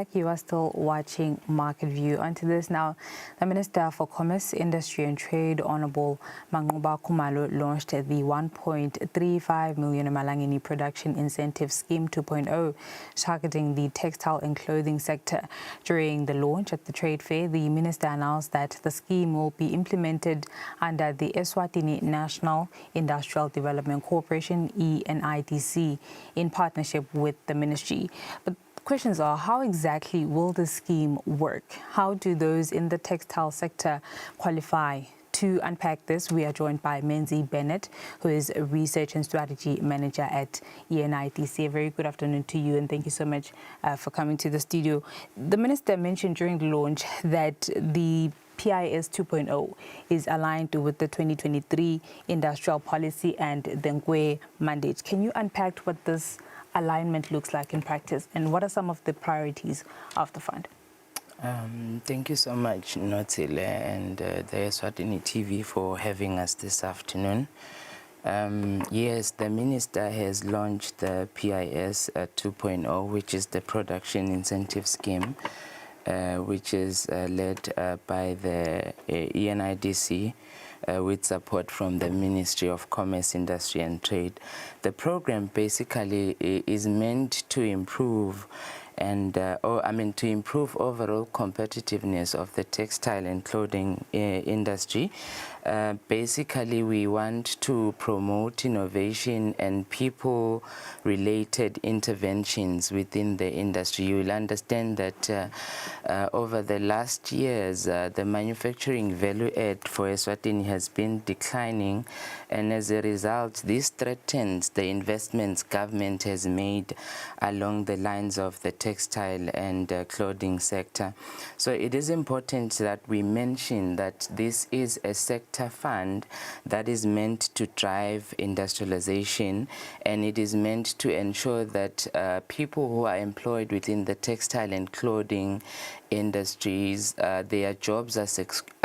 back. You are still watching Market View. Onto this now, the Minister for Commerce, Industry and Trade, Honorable Mangoba Khumalo, launched the 1.35 million Malangeni Production Incentive Scheme 2.0, targeting the textile and clothing sector. During the launch at the trade fair, the Minister announced that the scheme will be implemented under the Eswatini National Industrial Development Corporation, ENIDC, in partnership with the ministry. But questions are, how exactly will the scheme work? How do those in the textile sector qualify? To unpack this, we are joined by Menzi Bennett, who is a Research and Strategy Manager at ENIDC. A very good afternoon to you, and thank you so much for coming to the studio. The Minister mentioned during the launch that the PIS 2.0 is aligned with the 2023 industrial policy and the Ngwe mandate. Can you unpack what this alignment looks like in practice, and what are some of the priorities of the fund? Thank you so much, Notile, and the Eswatini TV for having us this afternoon. Yes, the Minister has launched the PIS 2.0, which is the Production Incentive Scheme, which is led by the ENIDC, with support from the Ministry of Commerce, Industry and Trade. The program basically is meant to improve to improve overall competitiveness of the textile and clothing industry. Basically, we want to promote innovation and people-related interventions within the industry. You will understand that over the last years, the manufacturing value add for Eswatini has been declining, and as a result, this threatens the investments government has made along the lines of the textile and clothing sector. So it is important that we mention that this is a sector fund that is meant to drive industrialization, and it is meant to ensure that people who are employed within the textile and clothing industries, their jobs are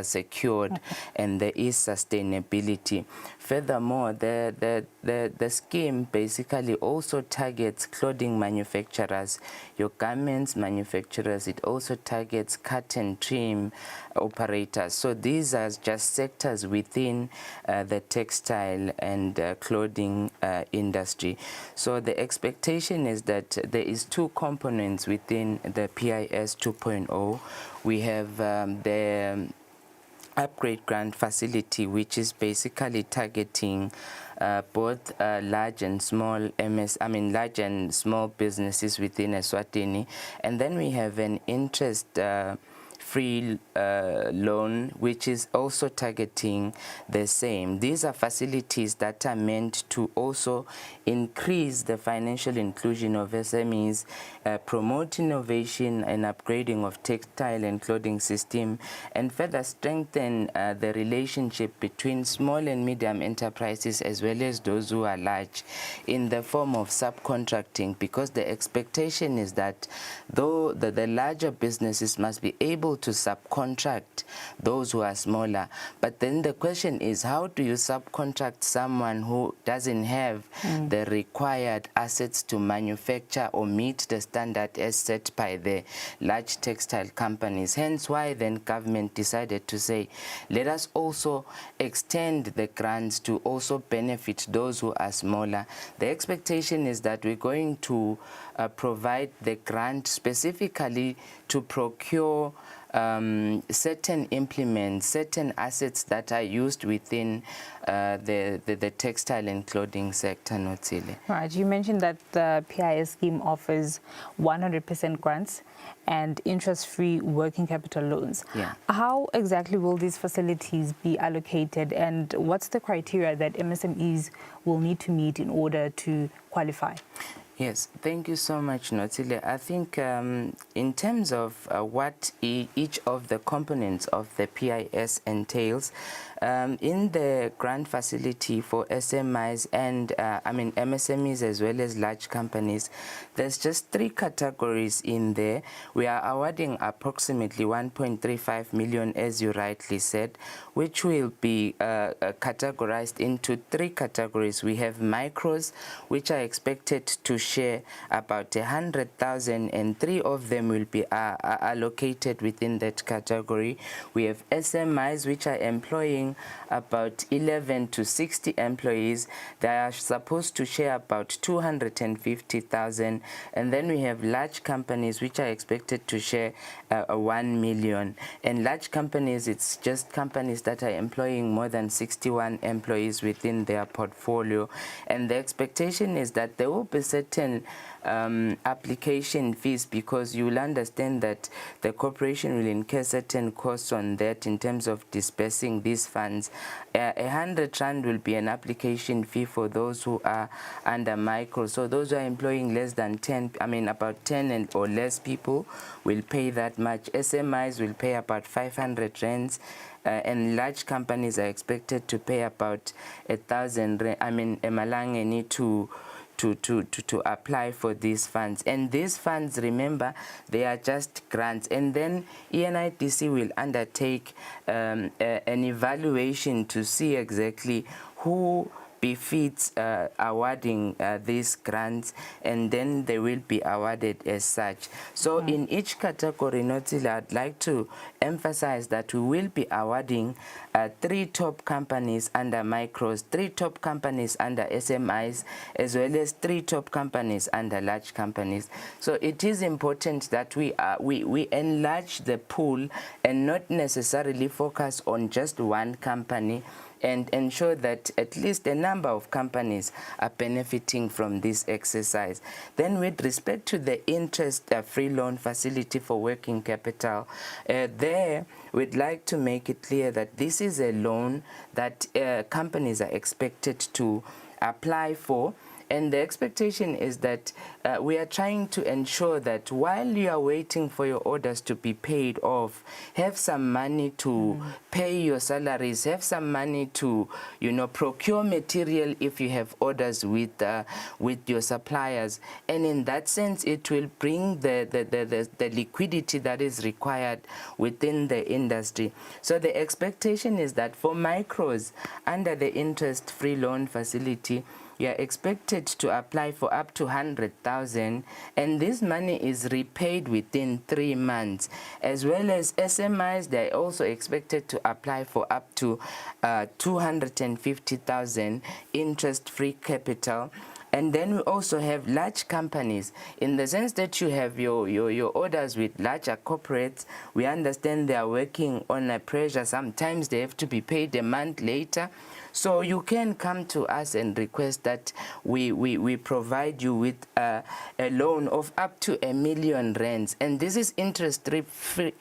secured, and there is sustainability. Furthermore, the scheme basically also targets clothing manufacturers, your garments manufacturers. It also targets cut and trim operators. So these are just sectors within the textile and clothing industry. So the expectation is that there is two components within the PIS 2.0. We have the upgrade grant facility, which is basically targeting both large and small large and small businesses within Eswatini, and then we have an interest free loan, which is also targeting the same. These are facilities that are meant to also increase the financial inclusion of SMEs, promote innovation and upgrading of textile and clothing system, and further strengthen the relationship between small and medium enterprises as well as those who are large in the form of subcontracting, because the expectation is that though the larger businesses must be able to subcontract those who are smaller, but then the question is, how do you subcontract someone who doesn't have the required assets to manufacture or meet the standard as set by the large textile companies? Hence why then government decided to say, let us also extend the grants to also benefit those who are smaller. The expectation is that we're going to provide the grant specifically to procure certain implements, certain assets that are used within the textile and clothing sector, Notile. Right. You mentioned that the PIS scheme offers 100% grants and interest-free working capital loans. Yeah. How exactly will these facilities be allocated, and what's the criteria that MSMEs will need to meet in order to qualify? Yes, thank you so much, Notile. I think in terms of what each of the components of the PIS entails, in the grant facility for SMEs and MSMEs as well as large companies, there's just three categories in there. We are awarding approximately 1.35 million, as you rightly said, which will be categorized into three categories. We have micros, which are expected to share about 100,000, and 3 of them will be allocated within that category. We have SMIs, which are employing about 11 to 60 employees. They are supposed to share about 250,000, and then we have large companies, which are expected to share 1 million. And large companies, it's just companies that are employing more than 61 employees within their portfolio. And the expectation is that there will be certain application fees, because you will understand that the corporation will incur certain costs on that in terms of dispersing these funds. 100 rand will be an application fee for those who are under micro. So those who are employing less than 10, about 10 or less people will pay that much. SMIs will pay about 500 rands. And large companies are expected to pay about 1,000 rand, emalangeni to apply for these funds. And these funds, remember, they are just grants. And then ENIDC will undertake an evaluation to see exactly who befits awarding these grants, and then they will be awarded as such. So in each category, Notile, I'd like to emphasize that we will be awarding 3 top companies under micros, 3 top companies under SMIs, as well as 3 top companies under large companies. So it is important that we enlarge the pool and not necessarily focus on just one company, and ensure that at least a number of companies are benefiting from this exercise. Then with respect to the interest-free loan facility for working capital, there we'd like to make it clear that this is a loan that companies are expected to apply for. And the expectation is that we are trying to ensure that while you are waiting for your orders to be paid off, have some money to pay your salaries, have some money to, procure material if you have orders with your suppliers. And in that sense, it will bring the liquidity that is required within the industry. So the expectation is that for micros under the interest-free loan facility, you are expected to apply for up to 100,000, and this money is repaid within 3 months. As well as SMIs, they are also expected to apply for up to 250,000 interest-free capital. And then we also have large companies, in the sense that you have your orders with larger corporates. We understand they are working on a pressure. Sometimes they have to be paid a month later. So you can come to us and request that we provide you with a loan of up to 1 million rands. And this is interest-free,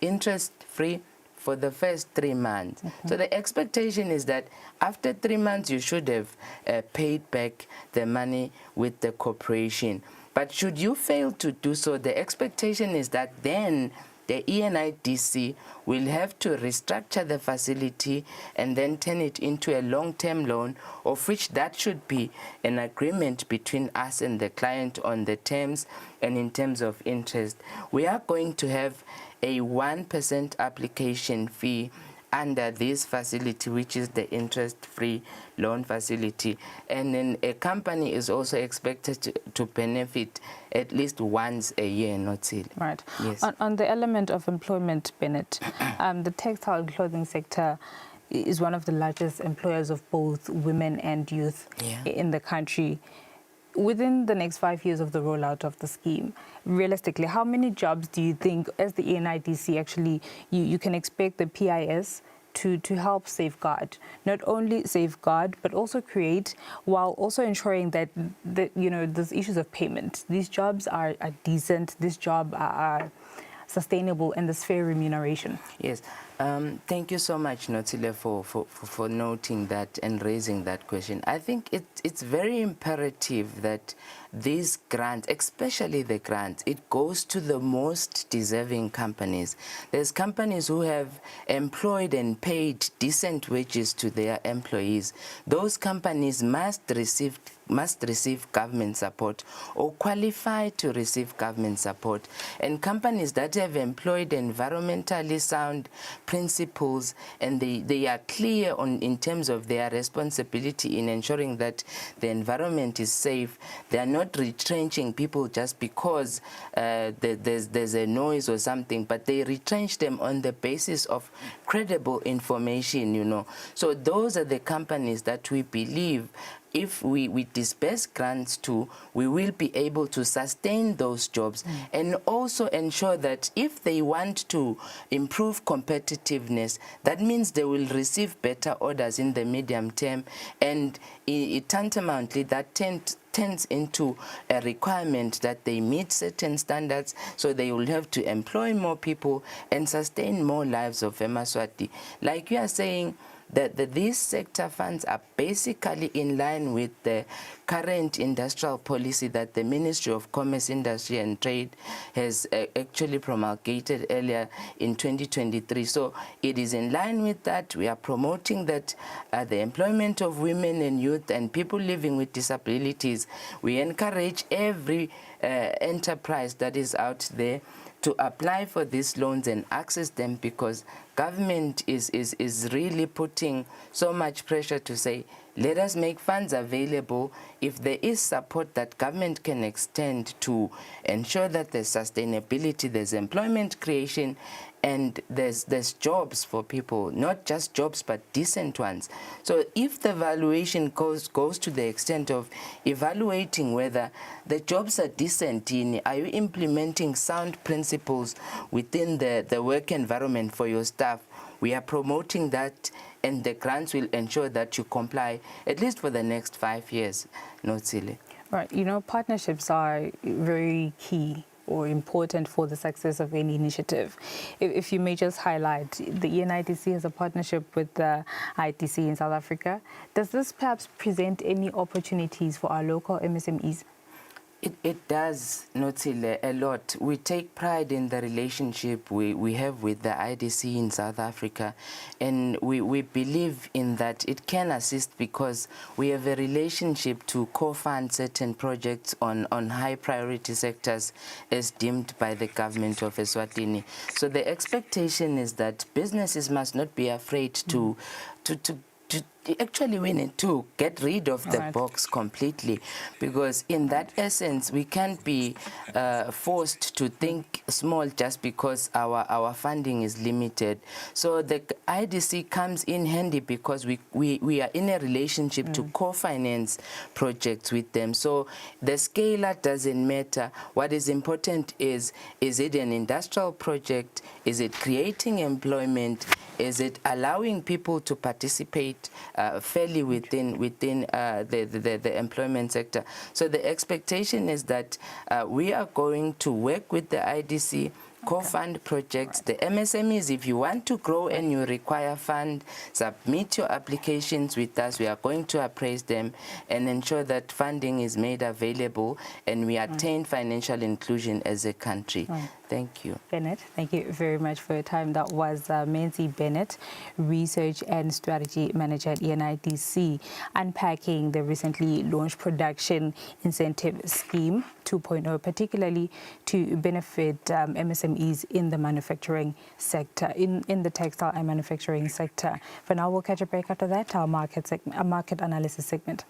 interest-free for the first 3 months. So the expectation is that after 3 months, you should have paid back the money with the corporation. But should you fail to do so, the expectation is that then the ENIDC will have to restructure the facility and then turn it into a long-term loan, of which that should be an agreement between us and the client on the terms and in terms of interest. We are going to have a 1% application fee under this facility, which is the interest-free loan facility. And then a company is also expected to benefit at least once a year, not it. Right. Yes. On the element of employment, Bennett, the textile and clothing sector is one of the largest employers of both women and youth in the country. Within the next 5 years of the rollout of the scheme, realistically, how many jobs do you think, as the ENIDC, actually you can expect the PIS to help safeguard, not only safeguard, but also create, while also ensuring that there's issues of payment. These jobs are decent, these jobs are sustainable, and there's fair remuneration? Yes. Thank you so much, Notile, for noting that and raising that question. I think it's very imperative that these grants, especially the grants, it goes to the most deserving companies. There's companies who have employed and paid decent wages to their employees. Those companies must receive government support or qualify to receive government support. And companies that have employed environmentally sound principles, and they are clear in terms of their responsibility in ensuring that the environment is safe. They are not retrenching people just because there's a noise or something, but they retrench them on the basis of credible information, you know. So those are the companies that we believe if we disperse grants to, we will be able to sustain those jobs and also ensure that if they want to improve competitiveness, that means they will receive better orders in the medium term, and tantamountly that turns into a requirement that they meet certain standards, so they will have to employ more people and sustain more lives of Eswatini. Like you are saying, that these sector funds are basically in line with the current industrial policy that the Ministry of Commerce, Industry and Trade has actually promulgated earlier in 2023. So it is in line with that. We are promoting that the employment of women and youth and people living with disabilities. We encourage every enterprise that is out there to apply for these loans and access them, because government is really putting so much pressure to say, let us make funds available. If there is support that government can extend to ensure that there's sustainability, there's employment creation, and there's jobs for people, not just jobs but decent ones. So if the valuation goes to the extent of evaluating whether the jobs are decent, are you implementing sound principles within the work environment for your staff, we are promoting that, and the grants will ensure that you comply at least for the next 5 years. Notsile. Right, you know, partnerships are very key or important for the success of any initiative. If you may just highlight, the ENITC has a partnership with the ITC in South Africa. Does this perhaps present any opportunities for our local MSMEs? It does, Notsile, a lot. We take pride in the relationship we have with the IDC in South Africa, and we believe in that it can assist because we have a relationship to co-fund certain projects on high priority sectors as deemed by the government of Eswatini. So the expectation is that businesses must not be afraid to actually we need to get rid of the box completely, because in that essence we can't be forced to think small just because our funding is limited. So the IDC comes in handy because we are in a relationship to co-finance projects with them. So the scaler doesn't matter. What is important is it an industrial project? Is it creating employment? Is it allowing people to participate fairly within the employment sector? So the expectation is that we are going to work with the IDC, co-fund projects. The MSMEs, if you want to grow and you require fund, submit your applications with us. We are going to appraise them and ensure that funding is made available and we attain financial inclusion as a country. Thank you. Bennett, thank you very much for your time. That was Menzi Bennett, Research and Strategy Manager at ENITC, unpacking the recently launched Production Incentive Scheme 2.0, particularly to benefit MSMEs in the manufacturing sector, in the textile and manufacturing sector. For now, we'll catch a break after that, our market analysis segment.